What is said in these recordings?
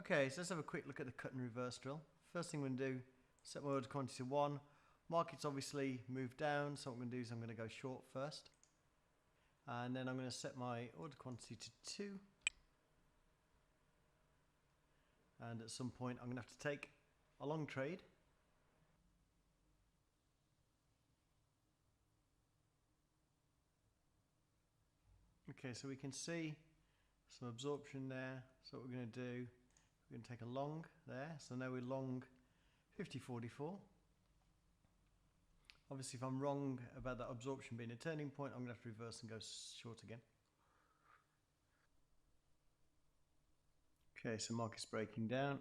Okay, so let's have a quick look at the cut and reverse drill. First thing we're going to do, set my order quantity to 1. Market's obviously moved down, so what I'm going to do is I'm going to go short first. And then I'm going to set my order quantity to 2. And at some point I'm going to have to take a long trade. Okay, so we can see some absorption there. So what we're going to do, we're going to take a long there. So now we're long 50.44. Obviously, if I'm wrong about that absorption being a turning point, I'm going to have to reverse and go short again. Okay, so market's breaking down.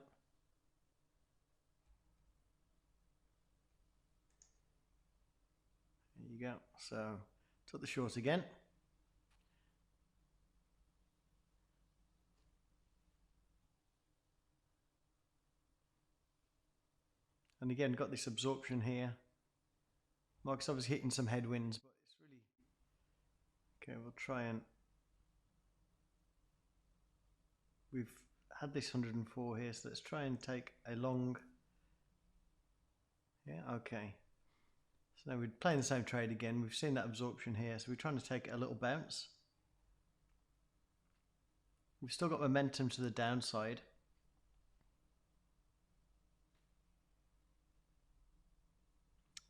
There you go. So took the short again. And again, got this absorption here. Market's obviously hitting some headwinds, but it's really... Okay, we'll try and... We've had this 104 here, so let's try and take a long... Yeah, okay. So now we're playing the same trade again. We've seen that absorption here, so we're trying to take a little bounce. We've still got momentum to the downside.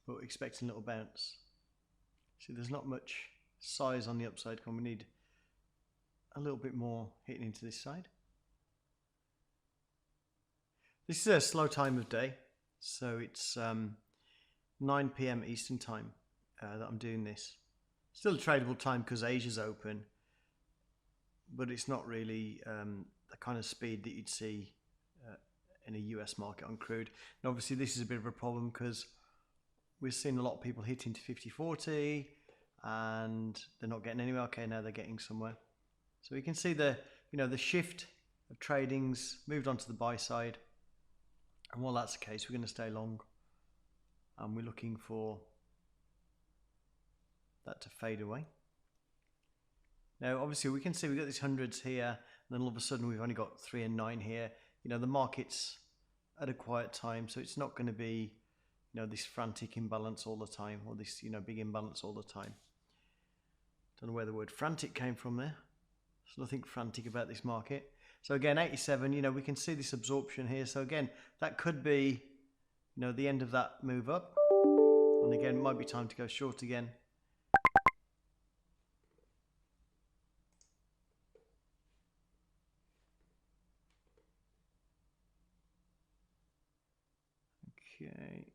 But we're expecting a little bounce. See, there's not much size on the upside. We need a little bit more hitting into this side. This is a slow time of day, so it's 9 PM Eastern time that I'm doing this. Still a tradable time because Asia's open, but it's not really the kind of speed that you'd see in a US market on crude. And obviously this is a bit of a problem because we're seeing a lot of people hitting to 50.40 and they're not getting anywhere. Okay, now they're getting somewhere. So we can see the shift of trading's moved onto the buy side. And while that's the case, we're going to stay long. And we're looking for that to fade away. Now, obviously, we can see we've got these hundreds here, and then all of a sudden we've only got 3 and 9 here. The market's at a quiet time, so it's not going to be, this frantic imbalance all the time, or this, big imbalance all the time. Don't know where the word frantic came from there. There's nothing frantic about this market. So again, 87, we can see this absorption here. So again, that could be, the end of that move up. And again, it might be time to go short again. Okay.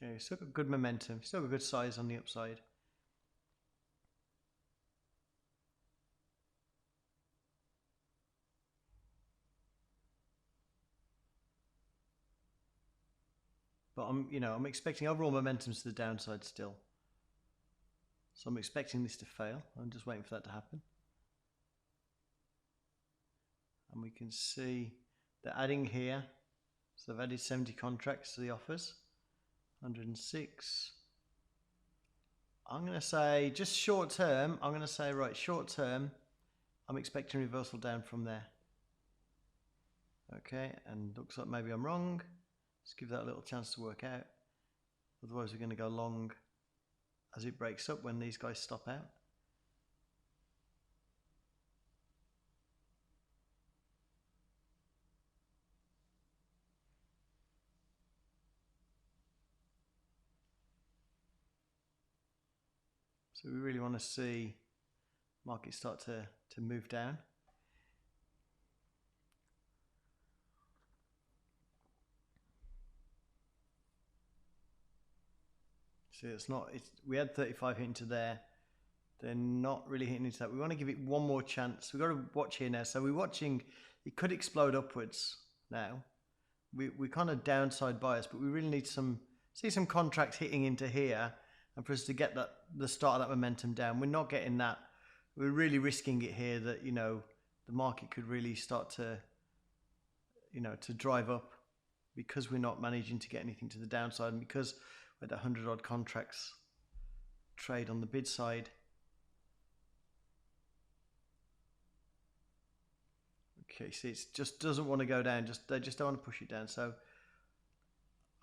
Okay, still got good momentum, still got good size on the upside. But I'm expecting overall momentum to the downside still. So I'm expecting this to fail. I'm just waiting for that to happen. And we can see they're adding here. So they've added 70 contracts to the offers. 106. I'm going to say just short term. I'm going to say, right, short term, I'm expecting reversal down from there. Okay, and looks like maybe I'm wrong. Let's give that a little chance to work out. Otherwise we're going to go long as it breaks up when these guys stop out. So we really want to see market start to move down. See, we had 35 hitting to there. They're not really hitting into that. We want to give it one more chance. We've got to watch here now. So we're watching, it could explode upwards now. We kind of downside bias, but we really need see some contracts hitting into here and for us to get the start of that momentum down. We're not getting that. We're really risking it here that, the market could really start to, to drive up, because we're not managing to get anything to the downside, and because we're at 100 odd contracts trade on the bid side. Okay, see, it just doesn't want to go down. They just don't want to push it down. So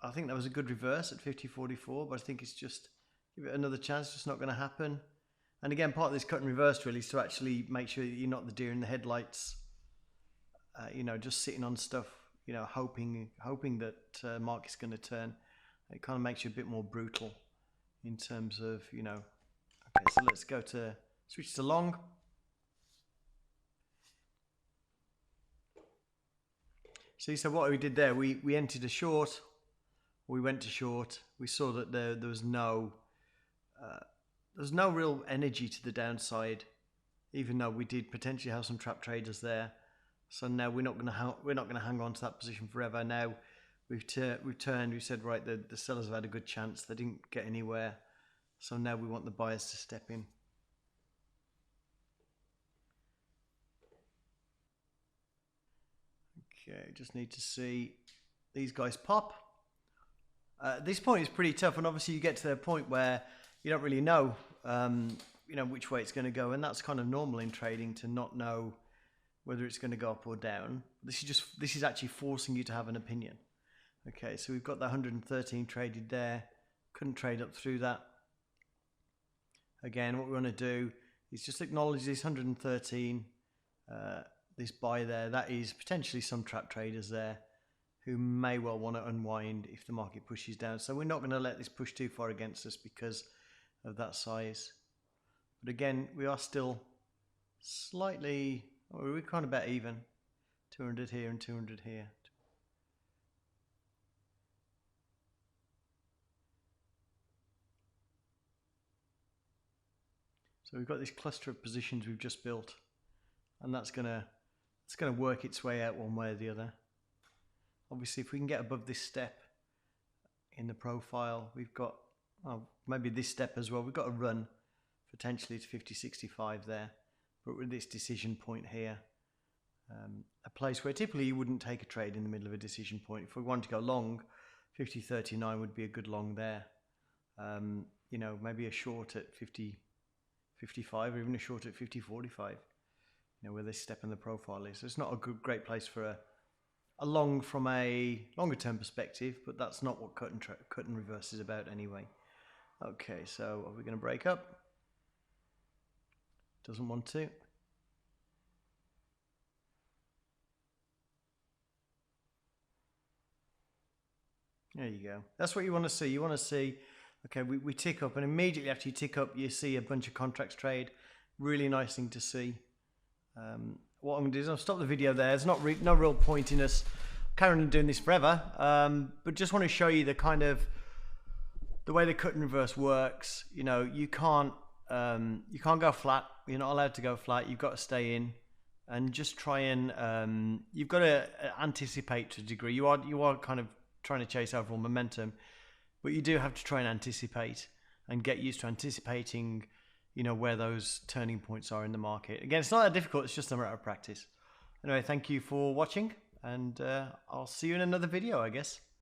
I think that was a good reverse at 50.44, but I think it's just give it another chance. It's just not going to happen. And again, part of this cut and reverse really is to actually make sure that you're not the deer in the headlights. Just sitting on stuff, hoping that market's going to turn. It kind of makes you a bit more brutal in terms of, Okay, so let's switch to long. See, so what we did there, we entered a short, we went to short, we saw that there was no real energy to the downside, even though we did potentially have some trap traders there. So now we're not going to hang on to that position forever. Now we've turned. We said, right, the sellers have had a good chance. They didn't get anywhere, so now we want the buyers to step in. Okay, just need to see these guys pop. This point is pretty tough, and obviously you get to the point where you don't really know, which way it's going to go, and that's kind of normal in trading to not know whether it's going to go up or down. This is actually forcing you to have an opinion. Okay, so we've got the 113 traded there. Couldn't trade up through that. Again, what we want to do is just acknowledge this 113. This buy there, that is potentially some trap traders there who may well want to unwind if the market pushes down. So we're not going to let this push too far against us because of that size. But again, we are still slightly, we're kind of about even. 200 here and 200 here. So we've got this cluster of positions we've just built, and it's going to work its way out one way or the other. Obviously, if we can get above this step in the profile, we've got maybe this step as well. We've got a run potentially to 50.65 there, but with this decision point here, a place where typically you wouldn't take a trade in the middle of a decision point. If we wanted to go long, 50.39 would be a good long there. Maybe a short at 50.55 or even a short at 50.45. Where this step in the profile is. So it's not a great place for a long from a longer term perspective, but that's not what cut and reverse is about anyway. Okay, so are we going to break up? Doesn't want to. There you go. That's what you want to see. You want to see, okay, we tick up, and immediately after you tick up, you see a bunch of contracts trade. Really nice thing to see. What I'm going to do is I'll stop the video there. There's no real point in us carrying on doing this forever, but just want to show you the way the cut and reverse works. You can't go flat. You're not allowed to go flat. You've got to stay in and just try and you've got to anticipate to a degree. You are kind of trying to chase overall momentum, but you do have to try and anticipate and get used to anticipating where those turning points are in the market. Again, it's not that difficult, it's just a matter of practice. Anyway, thank you for watching, and I'll see you in another video, I guess.